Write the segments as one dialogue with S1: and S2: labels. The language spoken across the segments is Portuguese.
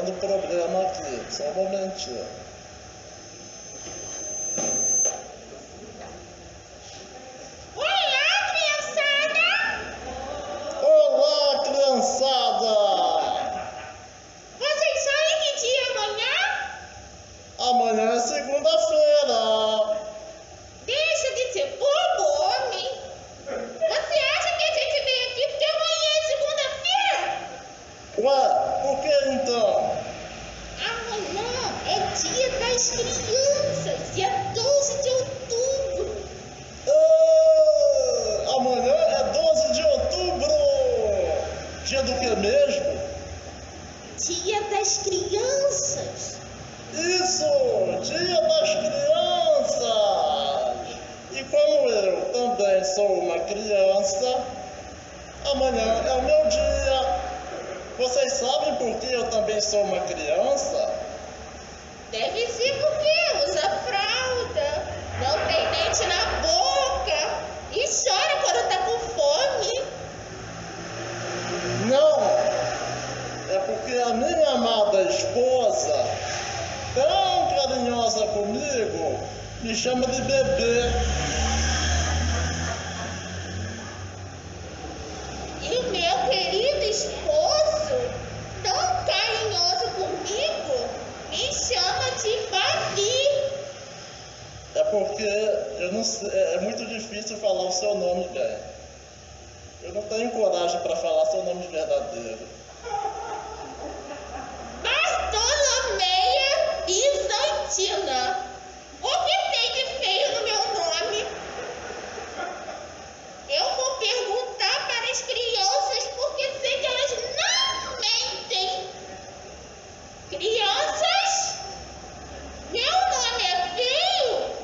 S1: dando problema aqui. Só um momentinho.
S2: Olá, criançada!
S1: Olá, criançada!
S2: Vocês sabem que dia é amanhã?
S1: Amanhã é segunda-feira.
S2: Deixa de ser bobo, homem! Você acha que a gente veio aqui porque amanhã é segunda-feira?
S1: Ué, por que então?
S2: Amanhã é dia das crianças, dia 12 de outubro.
S1: Amanhã é 12 de outubro. Dia do que mesmo?
S2: Dia das crianças.
S1: Isso, dia das crianças. E como eu também sou uma criança, amanhã é o meu dia. Vocês sabem por que eu também sou uma criança?
S2: Deve ser porque usa fralda, não tem dente na boca e chora quando tá com fome.
S1: Não, é porque a minha amada esposa, tão carinhosa comigo, me chama de bebê.
S2: E o meu querido esposo, tão carinhoso comigo, me chama de Babi.
S1: É porque eu não sei, é muito difícil falar o seu nome bem. Eu não tenho coragem para falar seu nome verdadeiro.
S2: Bartolomeia Bizantina. O que tem de feio no meu nome? Eu vou perguntar para as crianças porque sei que elas não mentem. Crianças, meu nome é feio?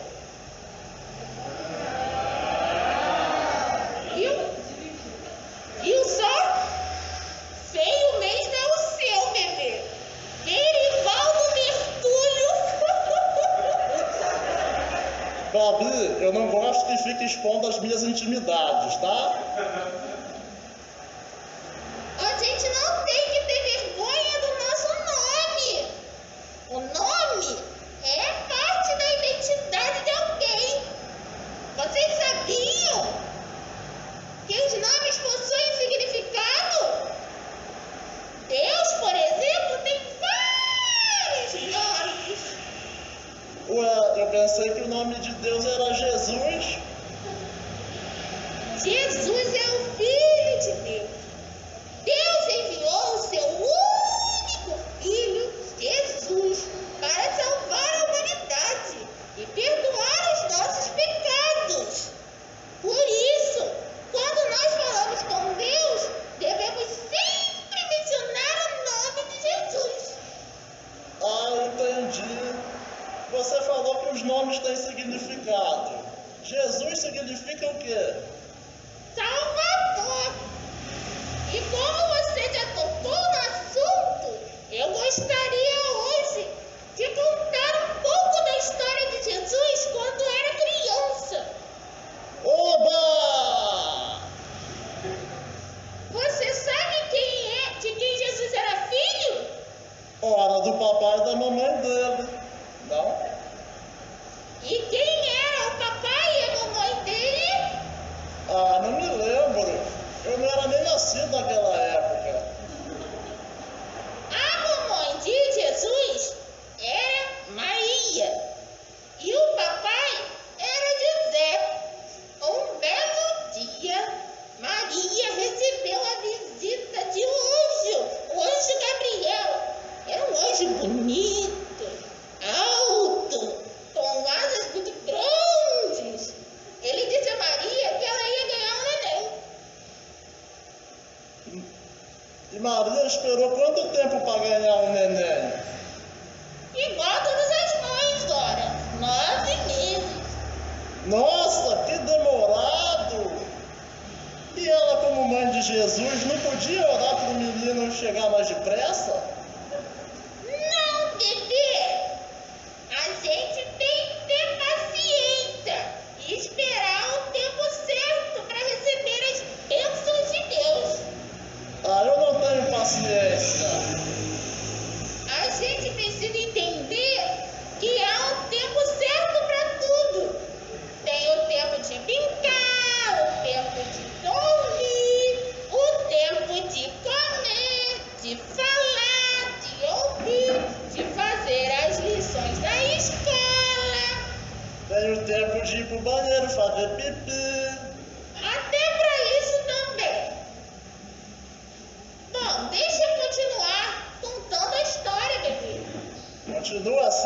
S2: Viu só? Feio mesmo é o seu, bebê. Verivaldo Mergulho.
S1: Babi, eu não gosto que fique expondo as minhas intimidades, tá?
S2: A gente não tem que ter vergonha do nosso nome. O nome é parte da identidade de alguém. Vocês sabiam que os nomes possuem significado? Deus, por exemplo, tem vários nomes.
S1: Ué, eu pensei que o nome de Deus era Jesus.
S2: Jesus é o Filho de Deus. Deus enviou o seu único Filho, Jesus, para salvar a humanidade e perdoar os nossos pecados. Por isso, quando nós falamos com Deus, devemos sempre mencionar o nome de Jesus.
S1: Ah, entendi. Você falou que os nomes têm significado. Jesus significa o quê?
S2: Salvador. E como você já tocou no assunto, eu gostaria hoje de contar um pouco da história de Jesus quando era criança.
S1: Oba!
S2: Você sabe de quem Jesus era filho?
S1: Ora, do papai e da mamãe dele. Não?
S2: E quem era o papai e a mamãe dele?
S1: Ah, não me lembro. Eu não era nem nascido naquela época.
S2: A mamãe de Jesus era Maria e o papai era José. Um belo dia, Maria recebeu a visita de um anjo, o anjo Gabriel. Era um anjo bonito, alto, com asas muito grandes. Ele disse a Maria que ela ia ganhar um neném.
S1: E Maria esperou quanto tempo para ganhar um neném?
S2: Igual todas as mães, Dora. 9 meses.
S1: Nossa, que demorado! E ela, como mãe de Jesus, não podia orar para o menino chegar mais depressa?
S2: Não, bebê. A gente tem que ter paciência e esperar o tempo certo para receber as bênçãos de Deus.
S1: Ah, eu não tenho paciência.
S2: A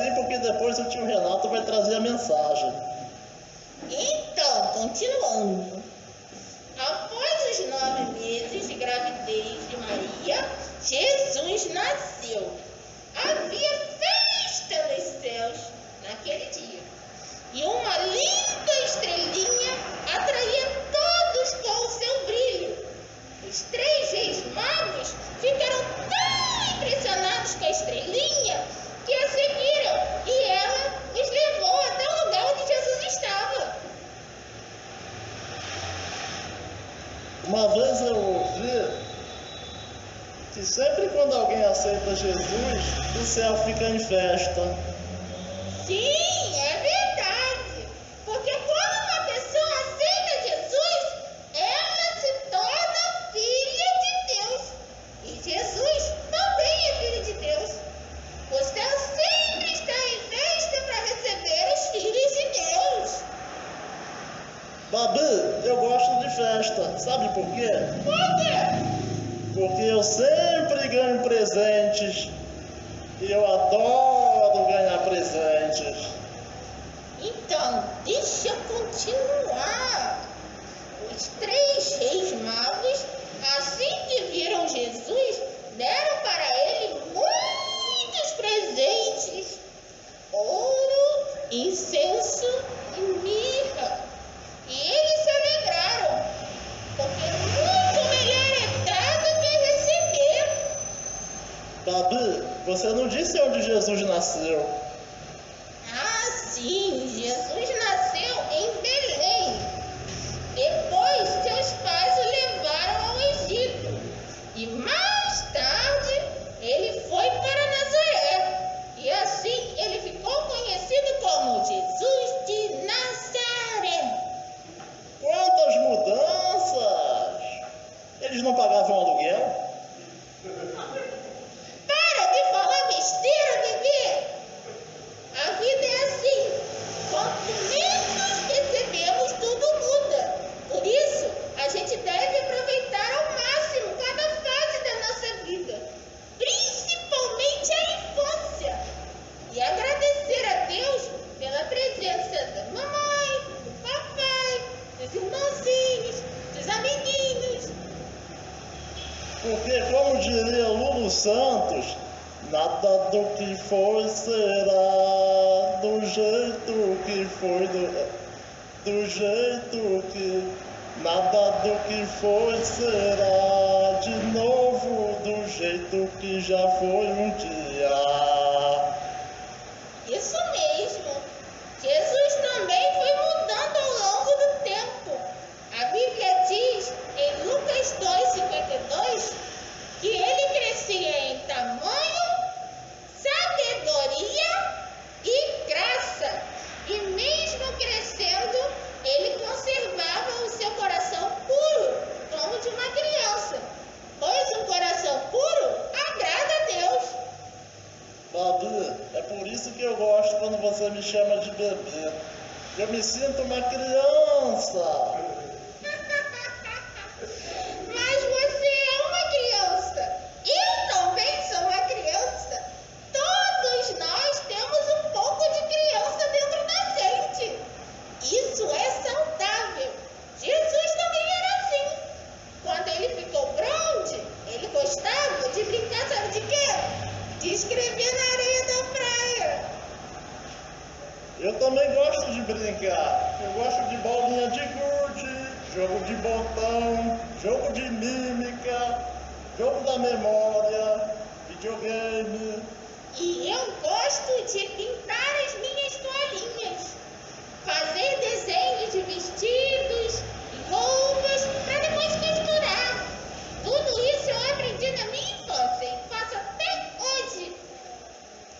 S1: assim porque depois o tio Renato vai trazer a mensagem.
S2: Então, continuando. Após os 9 meses de gravidez de Maria, Jesus nasceu. Havia festa nos céus naquele dia. E uma linda estrelinha atraía todos com o seu brilho. Os 3 reis magos ficaram tão impressionados com a estrelinha que a seguiram e ela os levou até o lugar onde Jesus estava.
S1: Uma vez eu ouvi que sempre quando alguém aceita Jesus, o céu fica em festa.
S2: Sim, é verdade. Porque quando uma pessoa aceita Jesus, ela se torna filha de Deus. E Jesus também é filho de Deus. O céu sempre está em festa para receber os filhos de Deus.
S1: Babi, eu gosto de festa. Sabe por quê?
S2: Por quê?
S1: Porque eu sempre ganho presentes. E eu adoro ganhar presentes.
S2: Então, deixa eu continuar. Os 3 reis magos, assim que viram Jesus, deram para ele muitos presentes: ouro, incenso e mirra. E eles se alegraram, porque muito melhor é dar do que receber.
S1: Babi, você não disse onde Jesus nasceu.
S2: Ah, sim, Jesus nasceu em Belém. Depois, seus pais o levaram ao Egito. E mais tarde, ele foi para Nazaré. E assim, ele ficou conhecido como Jesus de Nazaré.
S1: Quantas mudanças! Eles não pagavam aluguel?
S2: Para de falar besteira, bebê! A vida é assim. Quanto menos percebemos, tudo muda. Por isso, a gente deve aproveitar ao máximo cada fase da nossa vida, principalmente a infância, e agradecer a Deus pela presença da mamãe, do papai, dos irmãozinhos, dos amiguinhos.
S1: Porque, como diria Lulu Santos, nada do que foi será do jeito que foi, do jeito que. Nada do que foi será de novo do jeito que já foi um dia.
S2: Isso mesmo. Jesus também foi mudando ao longo do tempo. A Bíblia diz em Lucas 2:52 que ele crescia em tamanho, sabedoria e graça. E mesmo crescendo, ele conservava o seu coração puro, como de uma criança. Pois um coração puro agrada a Deus.
S1: Babi, é por isso que eu gosto quando você me chama de bebê. Eu me sinto uma criança.
S2: Mas você é uma criança. Eu também sou uma criança. Todos nós temos um pouco de criança dentro da gente. Isso é saudável. Jesus também era assim. Quando ele ficou grande, ele gostava de brincar, sabe de quê? De escrever na areia da praia.
S1: Eu também gosto de brincar. Eu gosto de bolinha de gude, jogo de botão, jogo de mímica, jogo da memória, videogame.
S2: E eu gosto de pintar as minhas toalhinhas, fazer desenhos de vestidos e roupas para depois costurar. Tudo isso eu aprendi na minha infância e faço até hoje.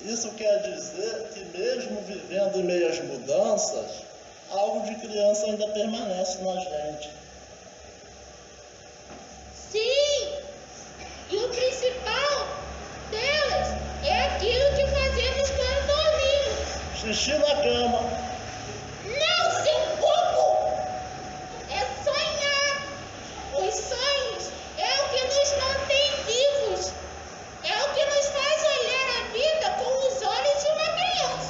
S1: Isso quer dizer que mesmo vivendo em meio às mudanças, algo de criança ainda permanece na gente.
S2: Sim, e o principal delas é aquilo que fazemos quando dormimos.
S1: Xixi na cama.
S2: Não, seu bobo! É sonhar. Os sonhos é o que nos mantém vivos. É o que nos faz olhar a vida com os olhos de uma criança.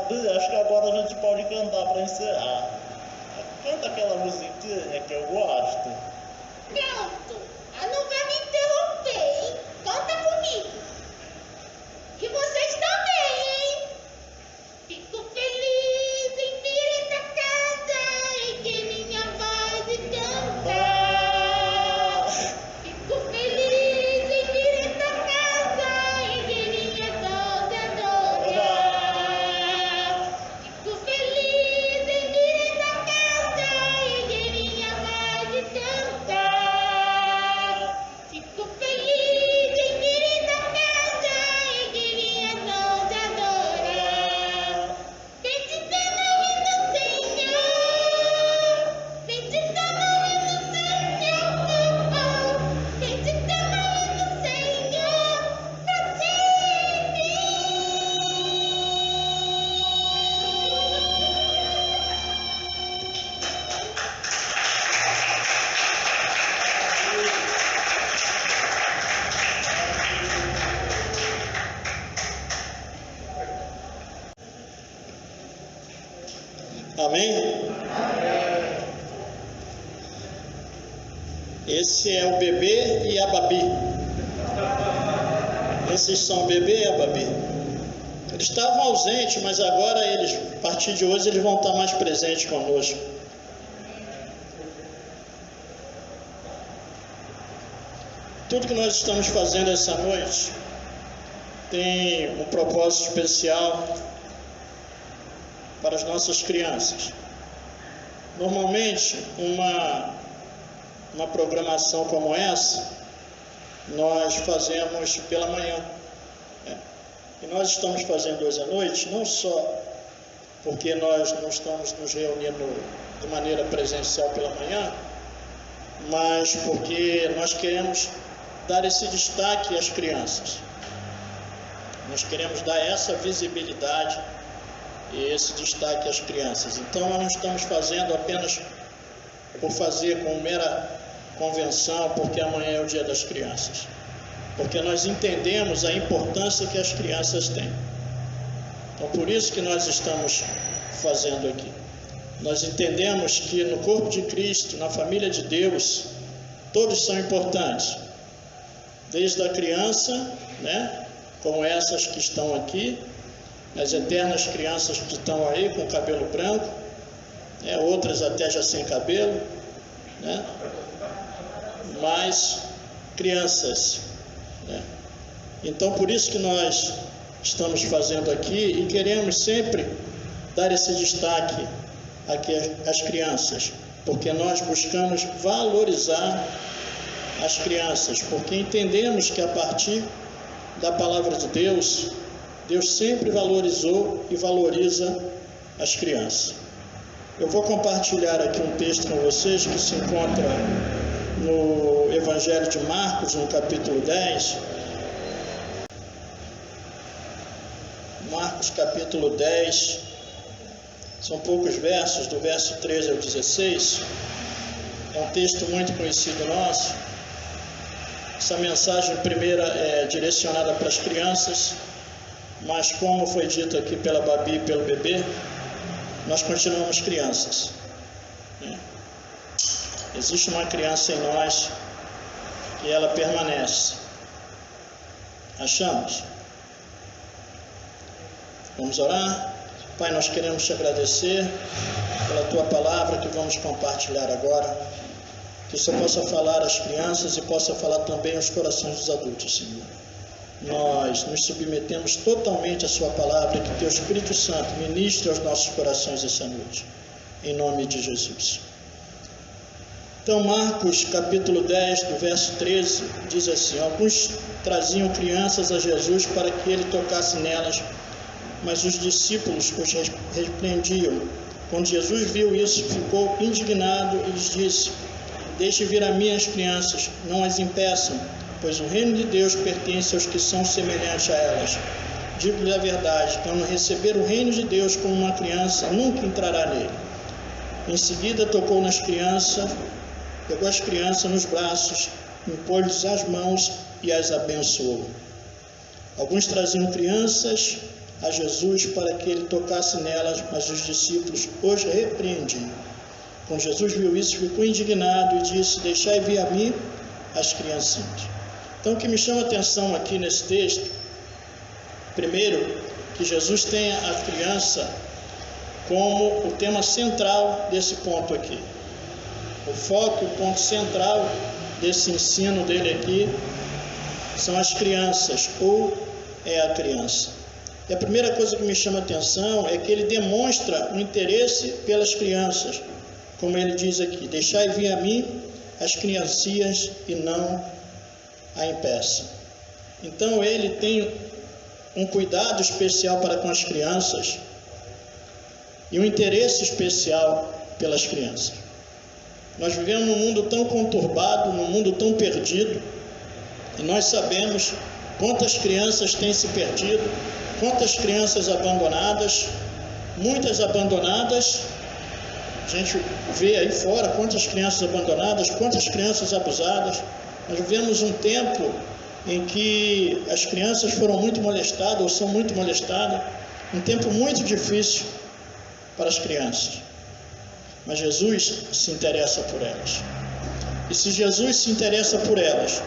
S1: Babi, acho que agora a gente pode cantar para encerrar. Canta aquela musiquinha que eu gosto.
S2: Pronto. Ah, não vai me interromper, hein? Canta comigo. E vocês também, hein? Fico feliz em vir esta casa e que minha voz cantar. Fico feliz em vir esta casa e que minha voz adorar. Fico feliz em vir esta casa e que minha voz cantar. Fico feliz em vir esta casa e que minha voz adorar. Bendita nome do Senhor, bendita nome do Senhor, bendita nome do Senhor, pra sempre.
S3: Amém? Esse é o bebê e a Babi. Esses são o bebê e a Babi. Eles estavam ausentes, mas agora eles, a partir de hoje, eles vão estar mais presentes conosco. Tudo que nós estamos fazendo essa noite tem um propósito especial para as nossas crianças. Normalmente, uma programação como essa, nós fazemos pela manhã. E nós estamos fazendo hoje à noite, não só porque nós não estamos nos reunindo de maneira presencial pela manhã, mas porque nós queremos dar esse destaque às crianças. Nós queremos dar essa visibilidade e esse destaque às crianças. Então nós não estamos fazendo apenas por fazer com mera convenção, porque amanhã é o dia das crianças. Porque nós entendemos a importância que as crianças têm. Então por isso que nós estamos fazendo aqui. Nós entendemos que no corpo de Cristo, na família de Deus, todos são importantes. Desde a criança, como essas que estão aqui, as eternas crianças que estão aí com cabelo branco, outras até já sem cabelo, mas crianças. Então por isso que nós estamos fazendo aqui e queremos sempre dar esse destaque aqui às crianças, porque nós buscamos valorizar as crianças, porque entendemos que a partir da palavra de Deus, Deus sempre valorizou e valoriza as crianças. Eu vou compartilhar aqui um texto com vocês que se encontra no Evangelho de Marcos, no capítulo 10. Marcos capítulo 10, são poucos versos, do verso 13 ao 16. É um texto muito conhecido nosso. Essa mensagem primeira é direcionada para as crianças, mas como foi dito aqui pela Babi e pelo bebê, nós continuamos crianças. Existe uma criança em nós e ela permanece. Achamos? Vamos orar? Pai, nós queremos te agradecer pela tua palavra que vamos compartilhar agora. Que o Senhor possa falar às crianças e possa falar também aos corações dos adultos, Senhor. Nós nos submetemos totalmente à sua palavra, que teu Espírito Santo ministre aos nossos corações essa noite, em nome de Jesus. Então Marcos capítulo 10, do verso 13, diz assim: alguns traziam crianças a Jesus para que ele tocasse nelas, mas os discípulos os repreendiam. Quando Jesus viu isso, ficou indignado e lhes disse: deixe vir a mim as crianças, não as impeçam, pois o reino de Deus pertence aos que são semelhantes a elas. Digo-lhe a verdade, quem não receber o reino de Deus como uma criança, nunca entrará nele. Em seguida tocou nas crianças, pegou as crianças nos braços, impôs-lhes as mãos e as abençoou. Alguns traziam crianças a Jesus para que ele tocasse nelas, mas os discípulos os repreendiam. Quando Jesus viu isso, ficou indignado e disse: deixai vir a mim as criancinhas. Então, o que me chama a atenção aqui nesse texto, primeiro, que Jesus tem a criança como o tema central desse ponto aqui. O foco, o ponto central desse ensino dele aqui são as crianças, ou é a criança. E a primeira coisa que me chama a atenção é que ele demonstra um interesse pelas crianças, como ele diz aqui: deixai vir a mim as criancinhas e não a impeçam. Então ele tem um cuidado especial para com as crianças e um interesse especial pelas crianças. Nós vivemos num mundo tão conturbado, num mundo tão perdido, e nós sabemos quantas crianças têm se perdido, quantas crianças abandonadas, muitas abandonadas. A gente vê aí fora quantas crianças abandonadas, quantas crianças abusadas. Nós vivemos um tempo em que as crianças foram muito molestadas ou são muito molestadas, um tempo muito difícil para as crianças. Mas Jesus se interessa por elas. E se Jesus se interessa por elas,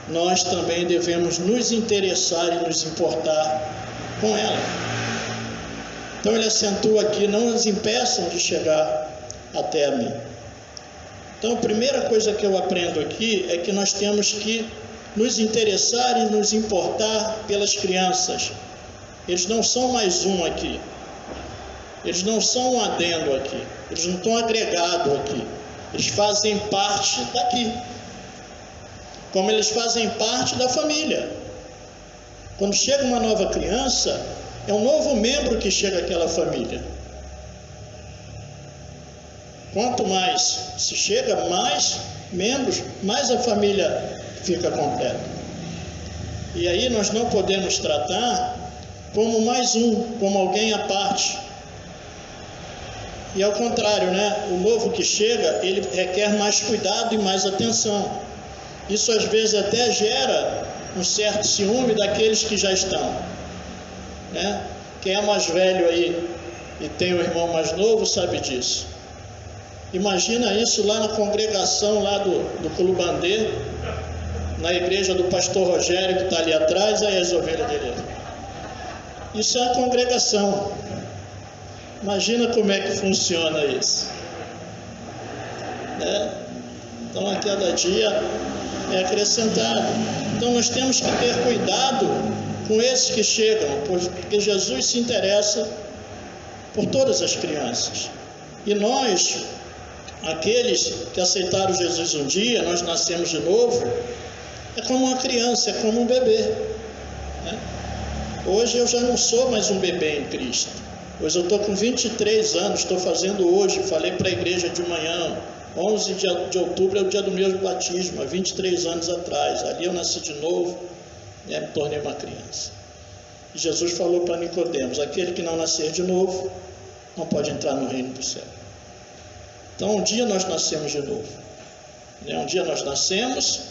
S3: nós também devemos nos interessar e nos importar com elas. Então ele acentua aqui: não as impeçam de chegar até a mim. Então a primeira coisa que eu aprendo aqui é que nós temos que nos interessar e nos importar pelas crianças. Eles não são mais um aqui. Eles não são um adendo aqui. Eles não estão agregados aqui. Eles fazem parte daqui. Como eles fazem parte da família. Quando chega uma nova criança, é um novo membro que chega àquela família. Quanto mais se chega, mais membros, mais a família fica completa. E aí nós não podemos tratar como mais um, como alguém à parte. E ao contrário, né? O novo que chega, ele requer mais cuidado e mais atenção. Isso às vezes até gera um certo ciúme daqueles que já estão, né? Quem é mais velho aí e tem um irmão mais novo sabe disso. Imagina isso lá na congregação lá do Culubandê, na igreja do pastor Rogério, que está ali atrás, aí as ovelhas dele. Isso é a congregação. Imagina como é que funciona isso, né? Então a cada dia é acrescentado. Então nós temos que ter cuidado com esses que chegam, porque Jesus se interessa por todas as crianças. E nós, aqueles que aceitaram Jesus um dia, nós nascemos de novo, é como uma criança, é como um bebê, né? Hoje eu já não sou mais um bebê em Cristo. Hoje eu estou com 23 anos, estou fazendo hoje, falei para a igreja de manhã, 11 de outubro é o dia do meu batismo, há 23 anos atrás. Ali eu nasci de novo, né, me tornei uma criança. E Jesus falou para Nicodemos: aquele que não nascer de novo, não pode entrar no reino do céu. Então um dia nós nascemos de novo, né? Um dia nós nascemos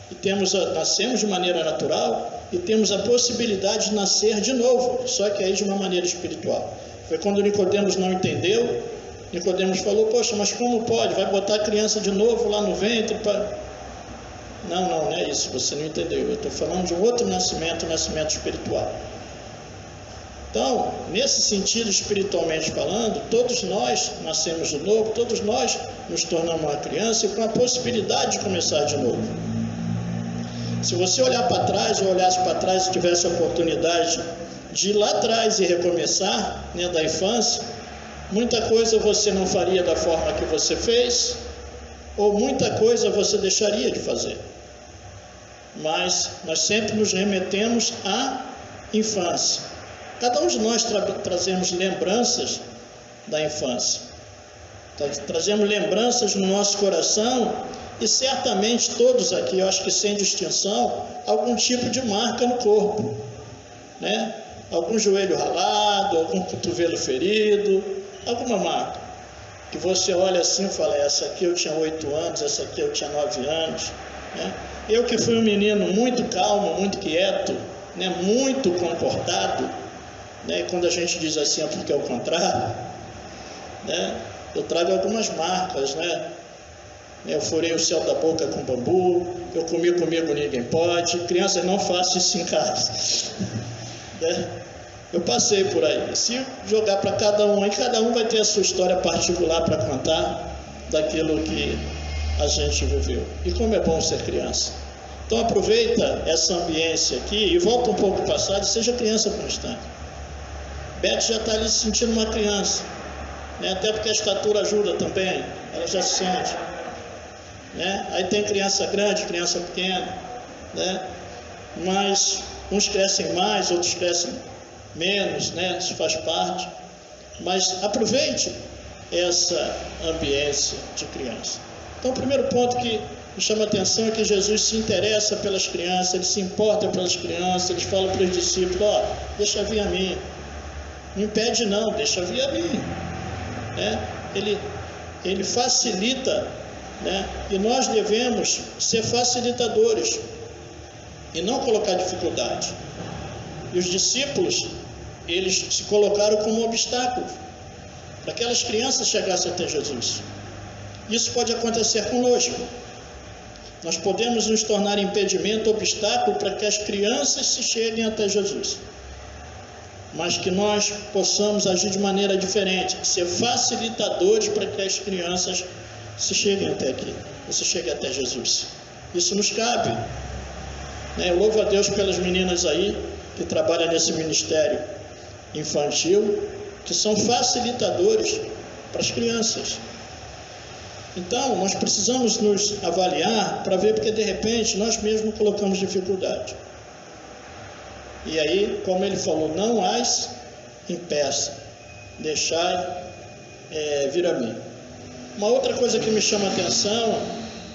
S3: e nascemos de maneira natural e temos a possibilidade de nascer de novo, só que aí de uma maneira espiritual. Foi quando Nicodemos não entendeu. Nicodemos falou: poxa, mas como pode? Vai botar a criança de novo lá no ventre para... Não é isso, você não entendeu. Eu estou falando de um outro nascimento, nascimento espiritual. Então, nesse sentido, espiritualmente falando, todos nós nascemos de novo, todos nós nos tornamos uma criança e com a possibilidade de começar de novo. Se você olhar para trás, ou olhasse para trás e tivesse a oportunidade de ir lá atrás e recomeçar, né, da infância, muita coisa você não faria da forma que você fez, ou muita coisa você deixaria de fazer. Mas nós sempre nos remetemos à infância. Cada um de nós trazemos lembranças da infância. Trazemos lembranças no nosso coração e certamente todos aqui, eu acho que sem distinção, algum tipo de marca no corpo, né? Algum joelho ralado, algum cotovelo ferido, alguma marca que você olha assim e fala: essa aqui eu tinha 8 anos, essa aqui eu tinha 9 anos, né? Eu que fui um menino muito calmo, muito quieto, né? Muito comportado, né? E quando a gente diz assim é porque é o contrário, né? Eu trago algumas marcas, né? Eu furei o céu da boca com bambu, eu comi comigo ninguém pode, crianças não façam isso em casa, né? Eu passei por aí. Se jogar para cada um, e cada um vai ter a sua história particular para contar daquilo que a gente viveu. E como é bom ser criança. Então aproveita essa ambiência aqui e volta um pouco ao passado e seja criança constante. Beth já está ali se sentindo uma criança, né? Até porque a estatura ajuda também, ela já se sente, né? Aí tem criança grande, criança pequena, né? Mas uns crescem mais, outros crescem menos, né? Isso faz parte. Mas aproveite essa ambiência de criança. Então, o primeiro ponto que me chama a atenção é que Jesus se interessa pelas crianças, ele se importa pelas crianças, ele fala para os discípulos, ó, deixa vir a mim. Não impede não, deixa vir a mim. Né? Ele facilita, né? E nós devemos ser facilitadores e não colocar dificuldade. E os discípulos, eles se colocaram como obstáculo para que aquelas crianças chegassem até Jesus. Isso pode acontecer conosco. Nós podemos nos tornar impedimento, obstáculo para que as crianças se cheguem até Jesus. Mas que nós possamos agir de maneira diferente, ser facilitadores para que as crianças se cheguem até aqui, se cheguem até Jesus. Isso nos cabe. Né? Eu louvo a Deus pelas meninas aí que trabalham nesse ministério infantil, que são facilitadores para as crianças. Então, nós precisamos nos avaliar para ver, porque de repente nós mesmos colocamos dificuldade. E aí, como ele falou, não as impeça, deixai vir a mim. Uma outra coisa que me chama a atenção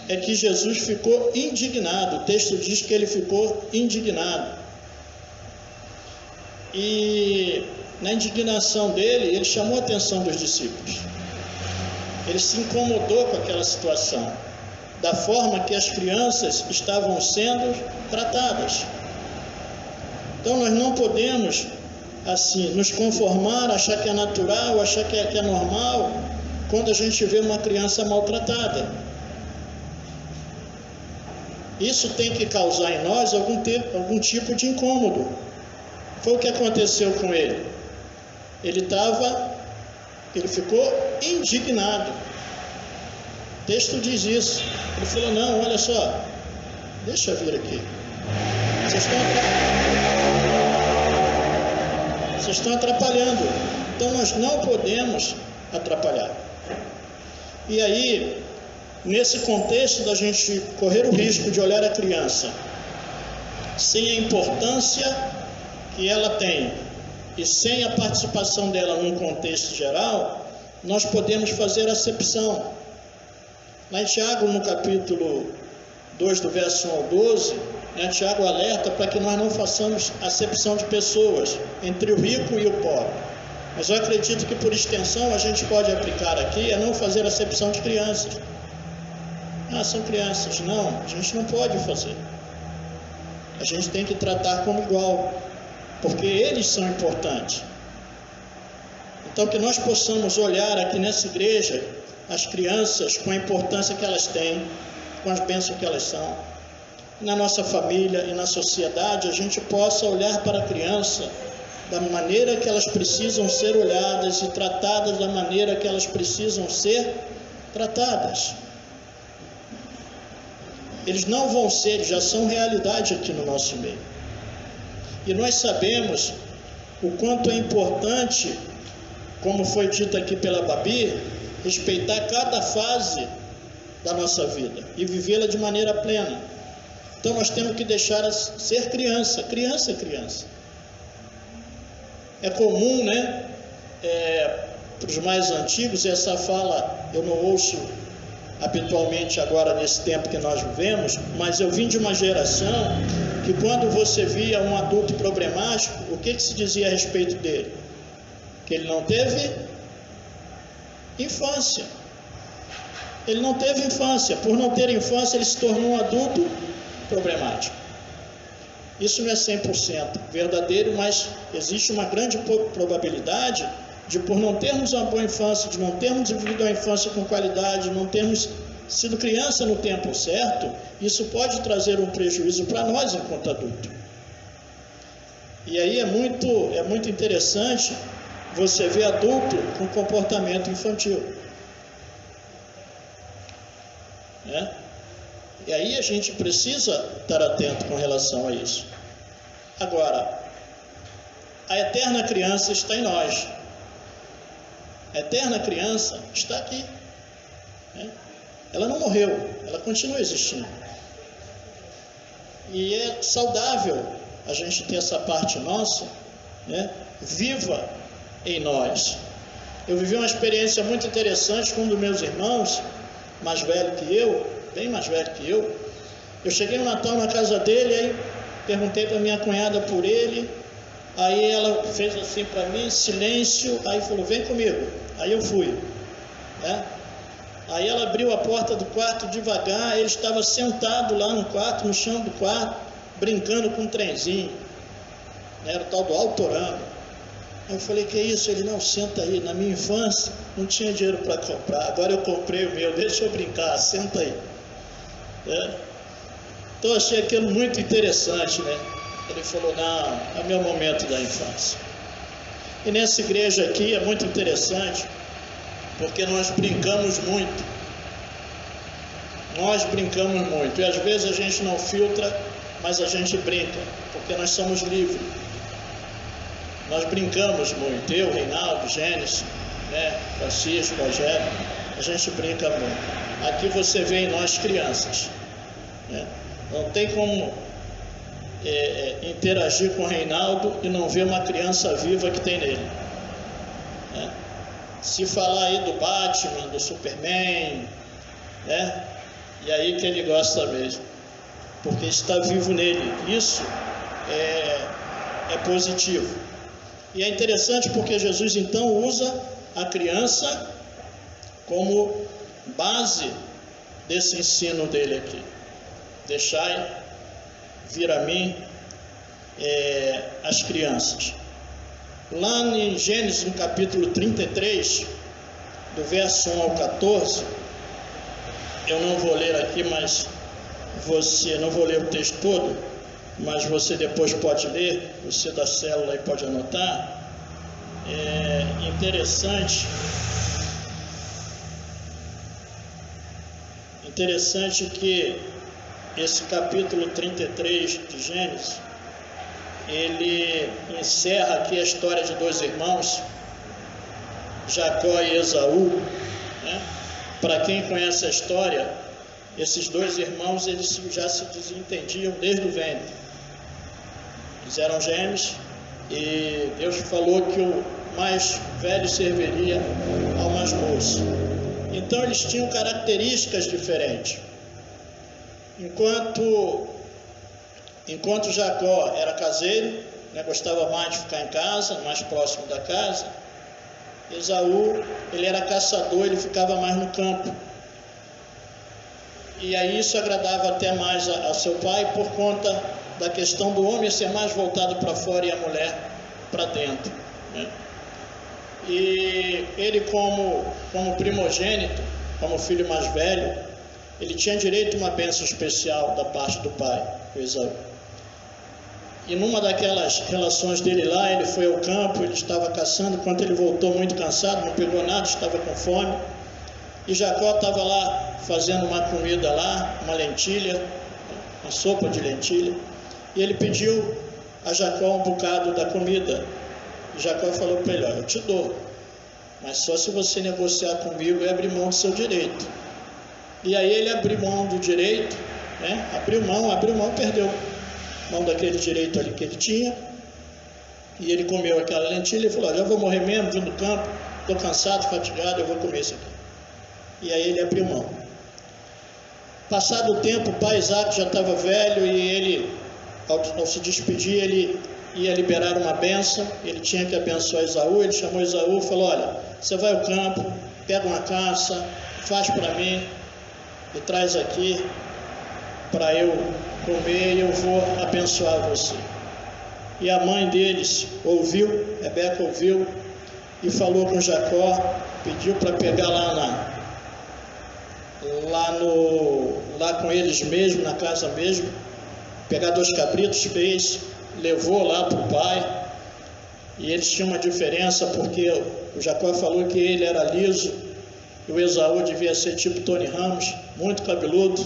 S3: é que Jesus ficou indignado. O texto diz que ele ficou indignado. E na indignação dele, ele chamou a atenção dos discípulos. Ele se incomodou com aquela situação, da forma que as crianças estavam sendo tratadas. Então nós não podemos assim nos conformar, achar que é natural, achar que é normal, quando a gente vê uma criança maltratada. Isso tem que causar em nós algum tipo de incômodo. Foi o que aconteceu com ele. Ele ficou indignado. O texto diz isso. Ele falou, não, olha só, deixa eu vir aqui. Vocês estão atrapalhando. Então nós não podemos atrapalhar. E aí, nesse contexto da gente correr o risco de olhar a criança sem a importância que ela tem e sem a participação dela num contexto geral, nós podemos fazer acepção. Lá em Tiago, no capítulo 2, do verso 1 ao 12, né, Tiago alerta para que nós não façamos acepção de pessoas entre o rico e o pobre. Mas eu acredito que, por extensão, a gente pode aplicar aqui a não fazer acepção de crianças. Ah, são crianças. Não, a gente não pode fazer. A gente tem que tratar como igual, porque eles são importantes. Então, que nós possamos olhar aqui nessa igreja as crianças com a importância que elas têm, com as bênçãos que elas são. Na nossa família e na sociedade, a gente possa olhar para a criança da maneira que elas precisam ser olhadas e tratadas da maneira que elas precisam ser tratadas. Eles não vão ser, eles já são realidade aqui no nosso meio. E nós sabemos o quanto é importante, como foi dito aqui pela Babi, respeitar cada fase da nossa vida e vivê-la de maneira plena. Então nós temos que deixar ser criança. É comum, né, para os mais antigos, essa fala eu não ouço habitualmente agora nesse tempo que nós vivemos, mas eu vim de uma geração que quando você via um adulto problemático, o que se dizia a respeito dele? Que ele não teve infância. Ele não teve infância. Por não ter infância, ele se tornou um adulto problemático. Isso não é 100% verdadeiro, mas existe uma grande probabilidade de, por não termos uma boa infância, de não termos vivido a infância com qualidade, de não termos sido criança no tempo certo, isso pode trazer um prejuízo para nós enquanto adulto. E aí é muito interessante você ver adulto com comportamento infantil. Né? E aí a gente precisa estar atento com relação a isso. Agora, a eterna criança está em nós. A eterna criança está aqui. Né? Ela não morreu, ela continua existindo. E é saudável a gente ter essa parte nossa, né, viva em nós. Eu vivi uma experiência muito interessante com um dos meus irmãos, mais velho que eu, bem mais velho que eu. Eu cheguei no Natal na casa dele, aí perguntei para minha cunhada por ele, aí ela fez assim para mim, silêncio, aí falou, vem comigo. Aí eu fui, né? Aí ela abriu a porta do quarto devagar, ele estava sentado lá no quarto, no chão do quarto, brincando com um trenzinho, né? Era o tal do autorama. Aí eu falei, que é isso? Ele, não, senta aí, na minha infância não tinha dinheiro para comprar, agora eu comprei o meu, deixa eu brincar, senta aí. Então eu achei aquilo muito interessante, né? Ele falou, não, é o meu momento da infância. E nessa igreja aqui é muito interessante, porque nós brincamos muito. Nós brincamos muito. E às vezes a gente não filtra, mas a gente brinca, porque nós somos livres. Nós brincamos muito. Eu, Reinaldo, Gênesis, né, Francisco, Rogério, a gente brinca muito. Aqui você vê em nós crianças. Né? Não tem como interagir com o Reinaldo e não ver uma criança viva que tem nele. Né? Se falar aí do Batman, do Superman, né? E aí que ele gosta mesmo, porque está vivo nele. Isso é positivo. E é interessante porque Jesus então usa a criança como base desse ensino dele aqui. Deixai vir a mim as crianças. Lá em Gênesis, no capítulo 33, do verso 1 ao 14, eu não vou ler aqui, mas não vou ler o texto todo, mas você depois pode ler, você da célula aí pode anotar. É interessante que esse capítulo 33 de Gênesis, ele encerra aqui a história de dois irmãos, Jacó e Esaú. Né? Para quem conhece a história, esses dois irmãos eles já se desentendiam desde o ventre. Eles eram gêmeos e Deus falou que o mais velho serviria ao mais moço. Então eles tinham características diferentes. Enquanto Jacó era caseiro, né, gostava mais de ficar em casa, mais próximo da casa, Esaú, ele era caçador, ele ficava mais no campo. E aí isso agradava até mais a seu pai por conta da questão do homem ser mais voltado para fora e a mulher para dentro. Né? E ele como primogênito, como filho mais velho, ele tinha direito a uma bênção especial da parte do pai, o Esaú. E numa daquelas relações dele lá, ele foi ao campo, ele estava caçando, quando ele voltou muito cansado, não pegou nada, estava com fome. E Jacó estava lá fazendo uma comida lá, uma lentilha, uma sopa de lentilha. E ele pediu a Jacó um bocado da comida. E Jacó falou para ele, eu te dou, mas só se você negociar comigo e abrir mão do seu direito. E aí ele abriu mão do direito, né? Abriu mão, perdeu mão daquele direito ali que ele tinha, e ele comeu aquela lentilha e falou, já vou morrer mesmo, vim do campo, estou cansado, fatigado, eu vou comer isso aqui. E aí ele abriu mão. Passado o tempo, o pai Isaac já estava velho, e ele, ao se despedir, ele ia liberar uma bênção, ele tinha que abençoar Esaú. Ele chamou Esaú e falou, olha, você vai ao campo, pega uma caça, faz para mim, e traz aqui para eu comer e eu vou abençoar você. E a mãe deles ouviu, Rebeca ouviu, e falou com Jacó, pediu para pegar lá com eles mesmo, na casa mesmo, pegar 2 cabritos, fez, levou lá para o pai. E eles tinham uma diferença porque o Jacó falou que ele era liso e o Esaú devia ser tipo Tony Ramos, muito cabeludo,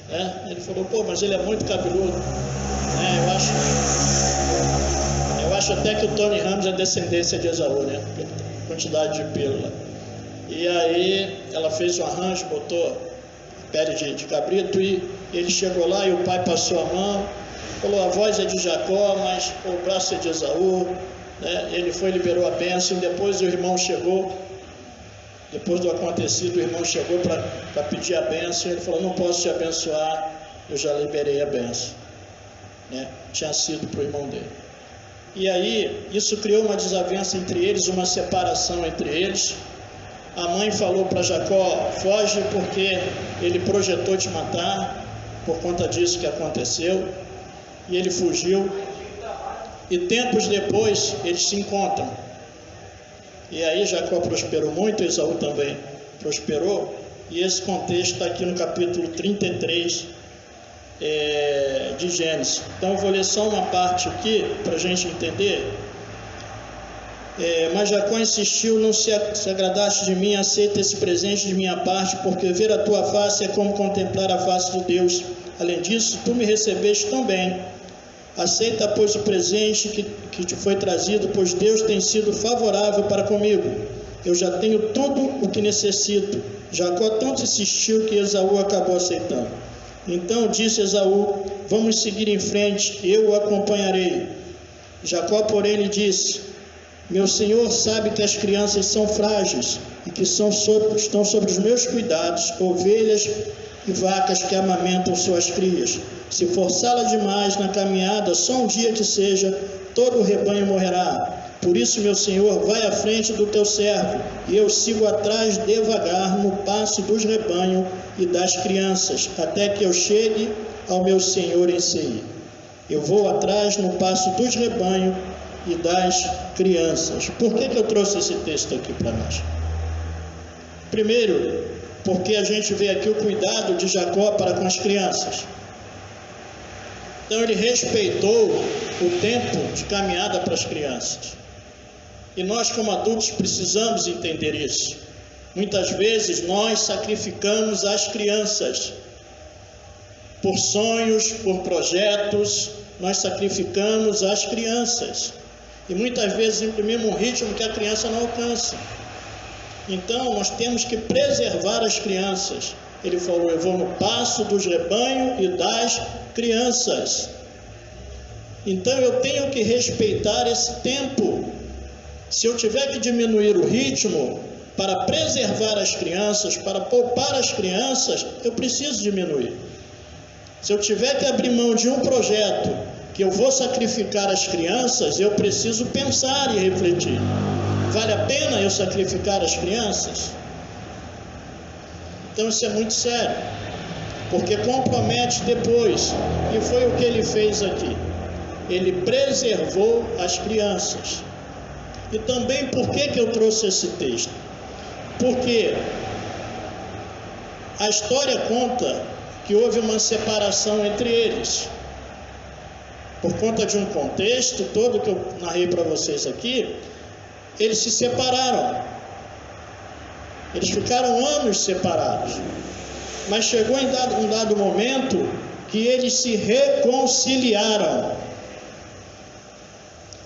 S3: né? Ele falou, pô, mas ele é muito cabeludo, né? Eu acho até que o Tony Ramos é descendência de Esaú, né? Quantidade de pelo lá. E aí ela fez um arranjo, botou pele de cabrito e ele chegou lá e o pai passou a mão, falou, a voz é de Jacó, mas o braço é de Esaú, né? Ele foi, liberou a bênção, e depois o irmão chegou, depois do acontecido, o irmão chegou para pedir a bênção, e ele falou, não posso te abençoar, eu já liberei a bênção, né? Tinha sido para o irmão dele. E aí, isso criou uma desavença entre eles, uma separação entre eles. A mãe falou para Jacó, foge porque ele projetou te matar, por conta disso que aconteceu, e ele fugiu. E tempos depois, eles se encontram. E aí Jacó prosperou muito, Esaú também prosperou, e esse contexto está aqui no capítulo 33 de Gênesis. Então eu vou ler só uma parte aqui, para a gente entender. Mas Jacó insistiu, não se agradaste de mim, aceita esse presente de minha parte, porque ver a tua face é como contemplar a face de Deus. Além disso, tu me recebeste tão bem. Aceita, pois, o presente que te foi trazido, pois Deus tem sido favorável para comigo. Eu já tenho tudo o que necessito. Jacó tanto insistiu que Esaú acabou aceitando. Então disse Esaú, vamos seguir em frente, eu o acompanharei. Jacó, porém, lhe disse, meu senhor sabe que as crianças são frágeis e que estão sobre os meus cuidados, ovelhas e vacas que amamentam suas crias. Se forçá-las demais na caminhada, só um dia que seja, todo o rebanho morrerá. Por isso, meu senhor, vai à frente do teu servo, e eu sigo atrás devagar no passo dos rebanhos e das crianças, até que eu chegue ao meu senhor em Seir. Eu vou atrás no passo dos rebanhos e das crianças. Por que eu trouxe esse texto aqui para nós? Primeiro, porque a gente vê aqui o cuidado de Jacó para com as crianças. Então ele respeitou o tempo de caminhada para as crianças. E nós como adultos precisamos entender isso. Muitas vezes nós sacrificamos as crianças por sonhos, por projetos, nós sacrificamos as crianças. E muitas vezes imprimimos um ritmo que a criança não alcança. Então nós temos que preservar as crianças. Ele falou, eu vou no passo dos rebanhos e das crianças. Então eu tenho que respeitar esse tempo. Se eu tiver que diminuir o ritmo para preservar as crianças, para poupar as crianças, eu preciso diminuir. Se eu tiver que abrir mão de um projeto que eu vou sacrificar as crianças, eu preciso pensar e refletir. Vale a pena eu sacrificar as crianças? Então isso é muito sério, porque compromete depois, e foi o que ele fez aqui. Ele preservou as crianças. E também por que eu trouxe esse texto? Porque a história conta que houve uma separação entre eles. Por conta de um contexto todo que eu narrei para vocês aqui, eles se separaram. Eles ficaram anos separados. Mas chegou em um dado momento que eles se reconciliaram.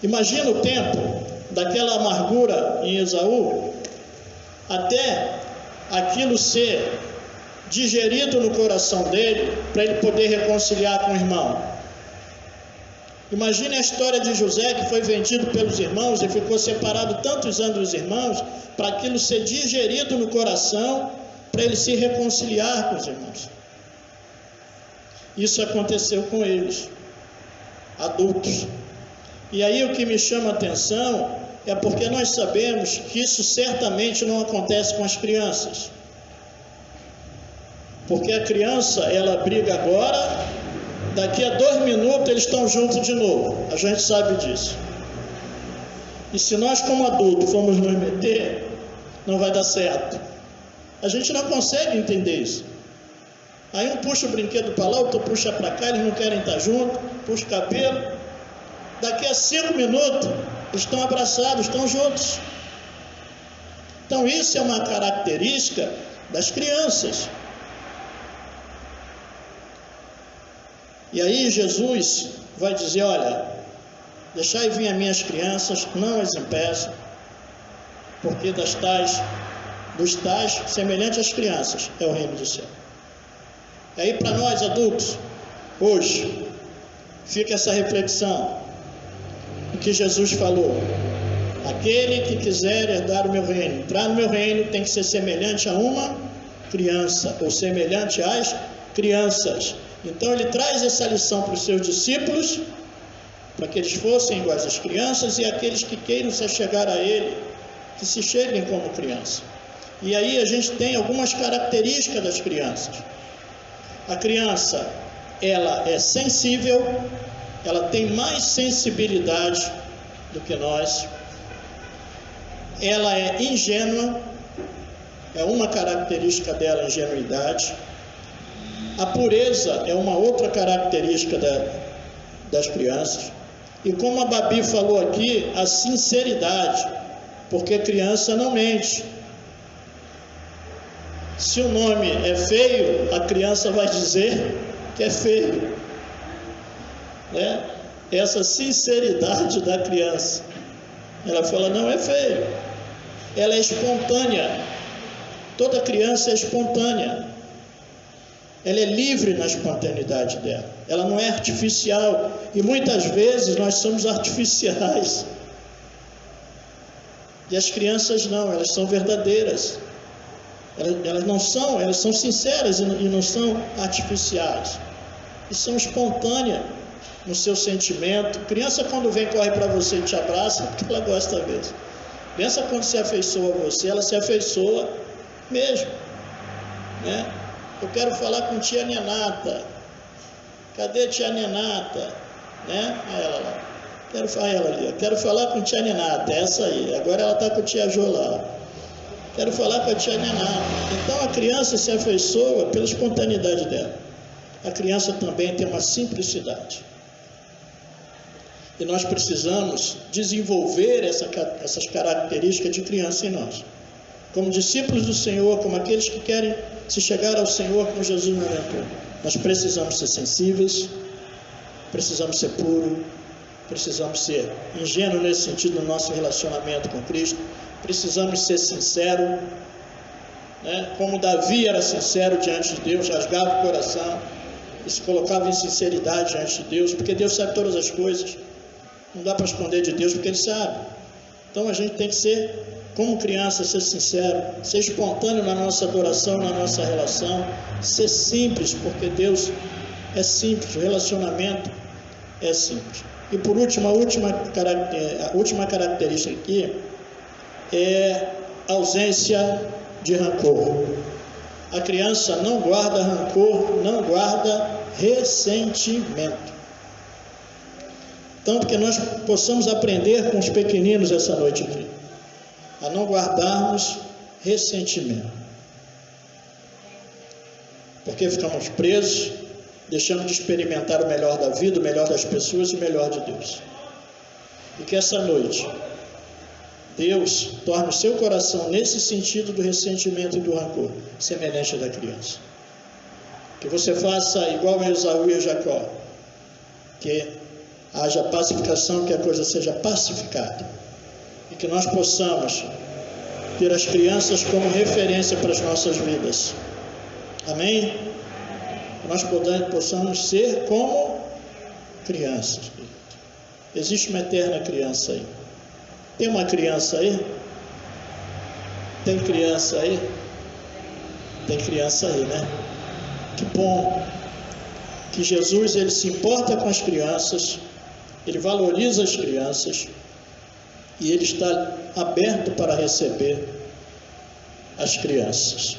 S3: Imagina o tempo daquela amargura em Esaú, até aquilo ser digerido no coração dele, para ele poder reconciliar com o irmão. Imagine a história de José, que foi vendido pelos irmãos e ficou separado tantos anos dos irmãos, para aquilo ser digerido no coração, para ele se reconciliar com os irmãos. Isso aconteceu com eles, adultos. E aí o que me chama a atenção é porque nós sabemos que isso certamente não acontece com as crianças. Porque a criança, ela briga agora daqui a 2 minutos eles estão juntos de novo. A gente sabe disso. E se nós, como adultos, formos nos meter, não vai dar certo. A gente não consegue entender isso. Aí um puxa o brinquedo para lá, outro puxa para cá, eles não querem estar juntos, puxa o cabelo. Daqui a 5 minutos, eles estão abraçados, estão juntos. Então isso é uma característica das crianças. E aí Jesus vai dizer, olha, deixai vir as minhas crianças, não as impeçam, porque dos tais, semelhante às crianças, é o reino do céu. E aí para nós adultos, hoje, fica essa reflexão, o que Jesus falou, aquele que quiser herdar o meu reino, entrar no meu reino, tem que ser semelhante a uma criança, ou semelhante às crianças. Então ele traz essa lição para os seus discípulos, para que eles fossem iguais às crianças, e aqueles que queiram se achegar a ele, que se cheguem como criança. E aí a gente tem algumas características das crianças. A criança, ela é sensível, ela tem mais sensibilidade do que nós, ela é ingênua, é uma característica dela, a ingenuidade. A pureza é uma outra característica das crianças. E como a Babi falou aqui, a sinceridade, porque criança não mente. Se o nome é feio, a criança vai dizer que é feio, né? Essa sinceridade da criança, ela fala, não, é feio. Ela é espontânea. Toda criança é espontânea. Ela é livre na espontaneidade dela. Ela não é artificial. E muitas vezes nós somos artificiais. E as crianças não, elas são verdadeiras. Elas são sinceras e não são artificiais. E são espontâneas no seu sentimento. Criança, quando vem, corre para você e te abraça, porque ela gosta mesmo. Pensa quando se afeiçoa a você, ela se afeiçoa mesmo, né? Eu quero falar com tia Nenata. Cadê tia Nenata? Né? Ela lá. Ela ali. Eu quero falar com tia Nenata, essa aí. Agora ela está com tia Jô lá. Quero falar com a tia Nenata. Então a criança se afeiçoa pela espontaneidade dela. A criança também tem uma simplicidade. E nós precisamos desenvolver essas características de criança em nós. Como discípulos do Senhor, como aqueles que querem se chegar ao Senhor como Jesus nos orientou. Nós precisamos ser sensíveis, precisamos ser puros, precisamos ser ingênuos nesse sentido no nosso relacionamento com Cristo, precisamos ser sinceros, né? Como Davi era sincero diante de Deus, rasgava o coração e se colocava em sinceridade diante de Deus, porque Deus sabe todas as coisas. Não dá para esconder de Deus porque Ele sabe. Então a gente tem que ser, como criança, ser sincero, ser espontâneo na nossa adoração, na nossa relação, ser simples, porque Deus é simples, o relacionamento é simples. E por último, a última característica aqui é a ausência de rancor. A criança não guarda rancor, não guarda ressentimento. Então, que nós possamos aprender com os pequeninos essa noite aqui, a não guardarmos ressentimento. Porque ficamos presos, deixamos de experimentar o melhor da vida, o melhor das pessoas e o melhor de Deus. E que essa noite, Deus torne o seu coração, nesse sentido do ressentimento e do rancor, semelhante ao da criança. Que você faça igual a Esaú e a Jacó, que haja pacificação, que a coisa seja pacificada. E que nós possamos ter as crianças como referência para as nossas vidas. Amém? Que nós possamos ser como crianças. Existe uma eterna criança aí. Tem uma criança aí? Tem criança aí? Tem criança aí, né? Que bom que Jesus, Ele se importa com as crianças, Ele valoriza as crianças e Ele está aberto para receber as crianças.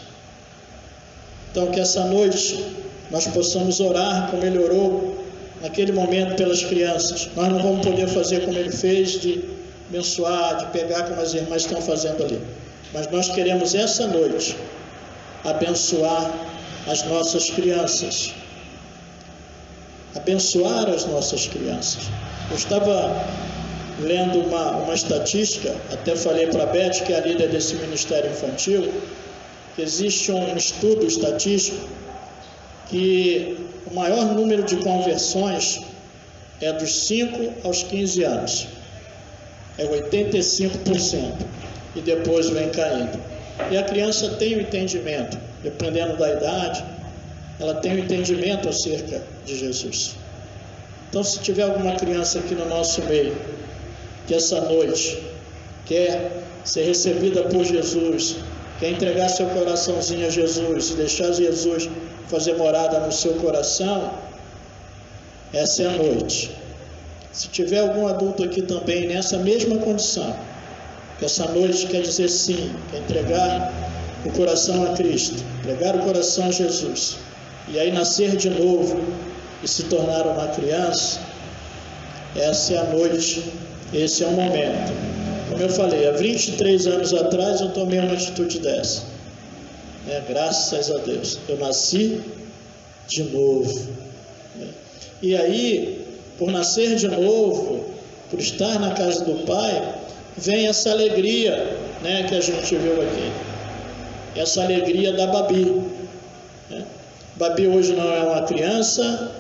S3: Então que essa noite nós possamos orar como Ele orou naquele momento pelas crianças. Nós não vamos poder fazer como ele fez, de abençoar, de pegar como as irmãs estão fazendo ali. Mas nós queremos essa noite abençoar as nossas crianças. Abençoar as nossas crianças. Eu estava lendo uma estatística, até falei para a Beth, que é a líder desse ministério infantil, que existe um estudo estatístico que o maior número de conversões é dos 5 aos 15 anos. É 85%. E depois vem caindo. E a criança tem o entendimento, dependendo da idade, ela tem o entendimento acerca de Jesus. Então, se tiver alguma criança aqui no nosso meio, que essa noite quer ser recebida por Jesus, quer entregar seu coraçãozinho a Jesus e deixar Jesus fazer morada no seu coração, essa é a noite. Se tiver algum adulto aqui também nessa mesma condição, que essa noite quer dizer sim, quer entregar o coração a Cristo, entregar o coração a Jesus, e aí nascer de novo e se tornar uma criança, essa é a noite, esse é o momento. Como eu falei, há 23 anos atrás eu tomei uma atitude dessa. Graças a Deus, eu nasci de novo. E aí, por nascer de novo, por estar na casa do Pai, vem essa alegria, que a gente viu aqui. Essa alegria da Babi. Babi hoje não é uma criança,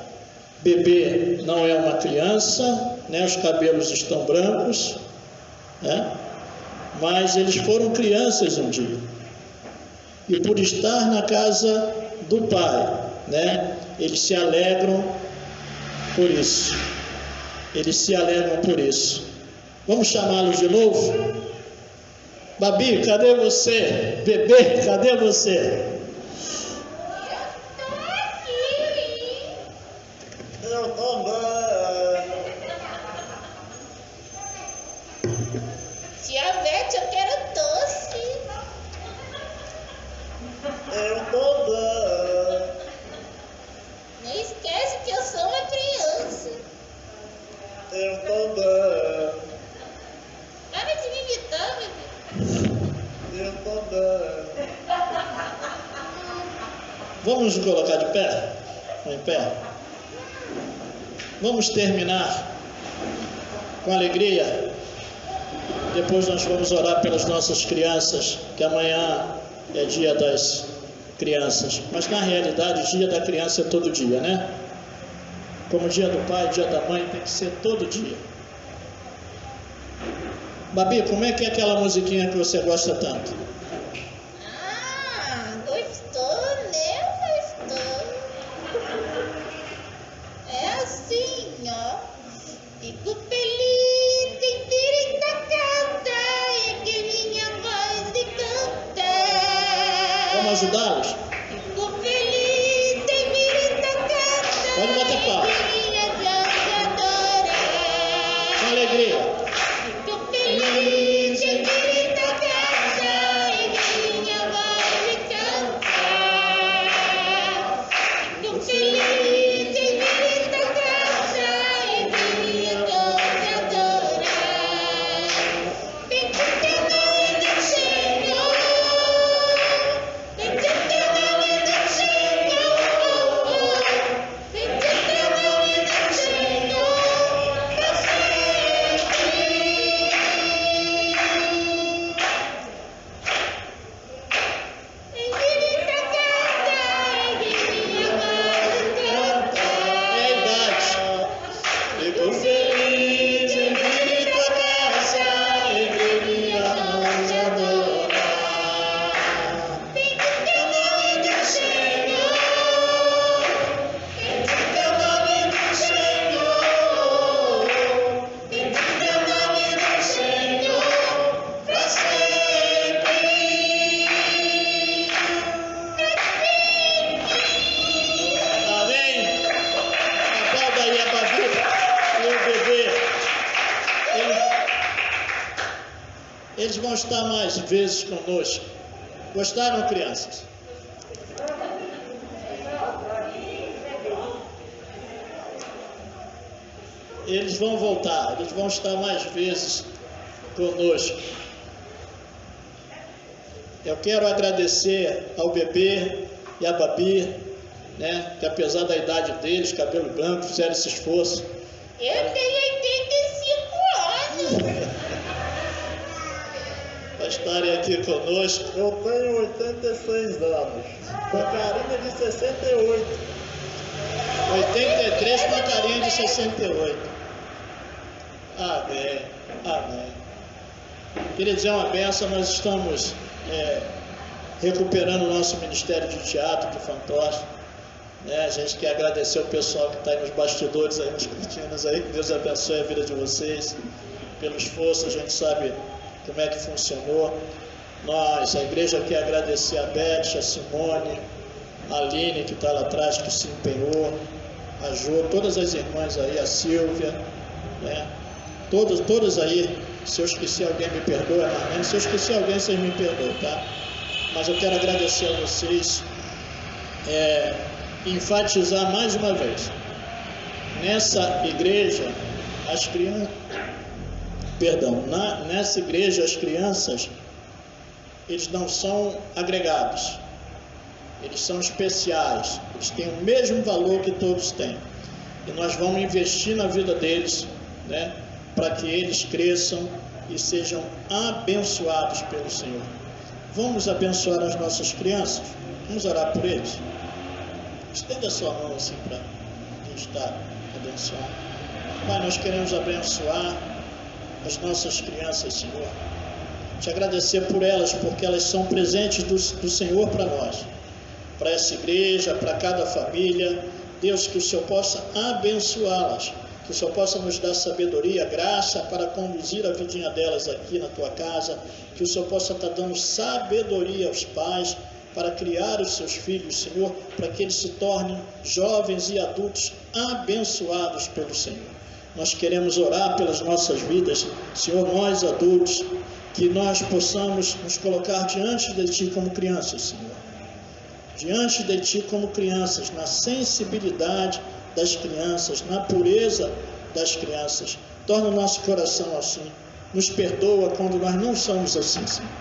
S3: bebê não é uma criança, os cabelos estão brancos, mas eles foram crianças um dia. E por estar na casa do Pai, eles se alegram por isso. Eles se alegram por isso. Vamos chamá-los de novo? Babi, cadê você? Bebê, cadê você?
S1: Eu também.
S2: Tia Beth, eu quero doce.
S1: Eu também.
S2: Não esquece que eu sou uma criança.
S1: Eu também.
S2: Para de me imitar, bebê.
S1: Eu também.
S3: Vamos nos colocar de pé? Em pé? Vamos terminar com alegria. Depois nós vamos orar pelas nossas crianças, que amanhã é dia das crianças. Mas na realidade, dia da criança é todo dia, Como dia do pai, dia da mãe, tem que ser todo dia. Babi, como é que é aquela musiquinha que você gosta tanto?
S2: Gostou, né? Gostou. É assim, ó. Fico feliz em vir esta casa e que minha voz me canta.
S3: Vamos ajudá-los?
S2: Fico feliz em vir esta casa.
S3: Pode bater palma.
S2: E minha voz adora.
S3: Com alegria.
S2: Fico feliz em vir esta casa e que minha voz me canta. Fico feliz em vir esta casa e que minha voz adora. Bendito é o nome do Senhor. Bendito é o nome do Senhor. Bendito é o nome do Senhor para sempre. Em vir esta casa e que minha voz canta.
S3: É a idade. Fico feliz em vir em tua casa e ver minha mãe te adorar.
S2: Bendito é o nome do Senhor.
S3: Bendito é o nome do Senhor. Bendito é o nome do Senhor para sempre. Amém. Aplauda aí a Babi e o bebê. Eles vão estar mais vezes conosco. Gostaram, crianças? eles vão voltar, eles vão estar mais vezes conosco. Eu quero agradecer ao bebê e à Babi, né, que apesar da idade deles, cabelo branco, fizeram esse esforço.
S2: Eu tenho 85 anos.
S3: Para estarem aqui conosco.
S1: Eu tenho 86 anos, com a carinha de 68.
S3: 83 com a carinha de 68. Amém, amém. Queria dizer uma benção, nós estamos recuperando o nosso ministério de teatro, de fantoche. A gente quer agradecer o pessoal que está aí nos bastidores, aí nas cortinas, aí, que Deus abençoe a vida de vocês, pelo esforço, a gente sabe como é que funcionou. Nós, a igreja, quer agradecer a Beth, a Simone, a Aline, que está lá atrás, que se empenhou, a Jo, todas as irmãs aí, a Silvia, né? Todas aí. Se eu esqueci alguém, me perdoa, amém? Se eu esqueci alguém, vocês me perdoam, tá? Mas eu quero agradecer a vocês, enfatizar mais uma vez. Nessa igreja, as crianças, nessa igreja, as crianças, eles não são agregados, eles são especiais, eles têm o mesmo valor que todos têm. E nós vamos investir na vida deles, né? Para que eles cresçam e sejam abençoados pelo Senhor. Vamos abençoar as nossas crianças? Vamos orar por eles? Estenda a sua mão assim para a gente estar abençoando. Pai, nós queremos abençoar as nossas crianças, Senhor. Te agradecer por elas, porque elas são presentes do Senhor para nós, para essa igreja, para cada família. Deus, que o Senhor possa abençoá-las, que o Senhor possa nos dar sabedoria, graça para conduzir a vidinha delas aqui na tua casa, que o Senhor possa estar dando sabedoria aos pais para criar os seus filhos, Senhor, para que eles se tornem jovens e adultos abençoados pelo Senhor. Nós queremos orar pelas nossas vidas, Senhor, nós adultos, que nós possamos nos colocar diante de Ti como crianças, Senhor. Diante de Ti como crianças, na sensibilidade das crianças, na pureza das crianças. Torna o nosso coração assim. Nos perdoa quando nós não somos assim, Senhor.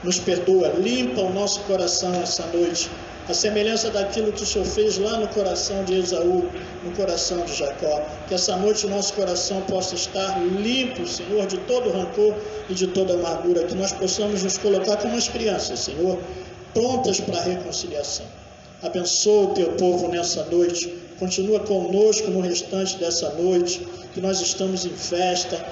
S3: Nos perdoa, limpa o nosso coração essa noite, a semelhança daquilo que o Senhor fez lá no coração de Esaú, no coração de Jacó. Que essa noite o nosso coração possa estar limpo, Senhor, de todo rancor e de toda amargura, que nós possamos nos colocar como as crianças, Senhor, prontas para a reconciliação. Abençoa o teu povo nessa noite, continua conosco no restante dessa noite, que nós estamos em festa.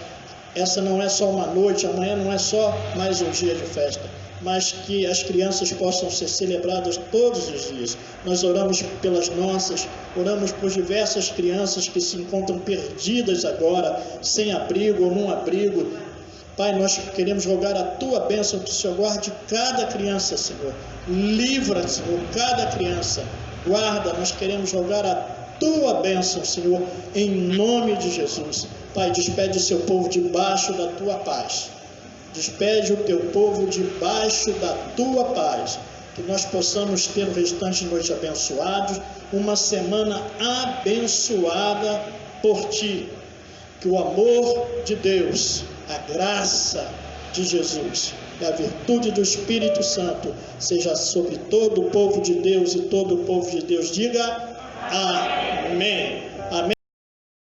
S3: Essa não é só uma noite, amanhã não é só mais um dia de festa, mas que as crianças possam ser celebradas todos os dias. Nós oramos pelas nossas, oramos por diversas crianças que se encontram perdidas agora, sem abrigo ou num abrigo. Pai, nós queremos rogar a Tua bênção, que o Senhor guarde cada criança, Senhor. Livra, Senhor, cada criança. Guarda, nós queremos rogar a Tua bênção, Senhor, em nome de Jesus. Pai, despede o Seu povo debaixo da Tua paz. Despede o Teu povo debaixo da Tua paz. Que nós possamos ter o restante de noite abençoados, uma semana abençoada por Ti. Que o amor de Deus, a graça de Jesus e a virtude do Espírito Santo seja sobre todo o povo de Deus, e todo o povo de Deus diga amém.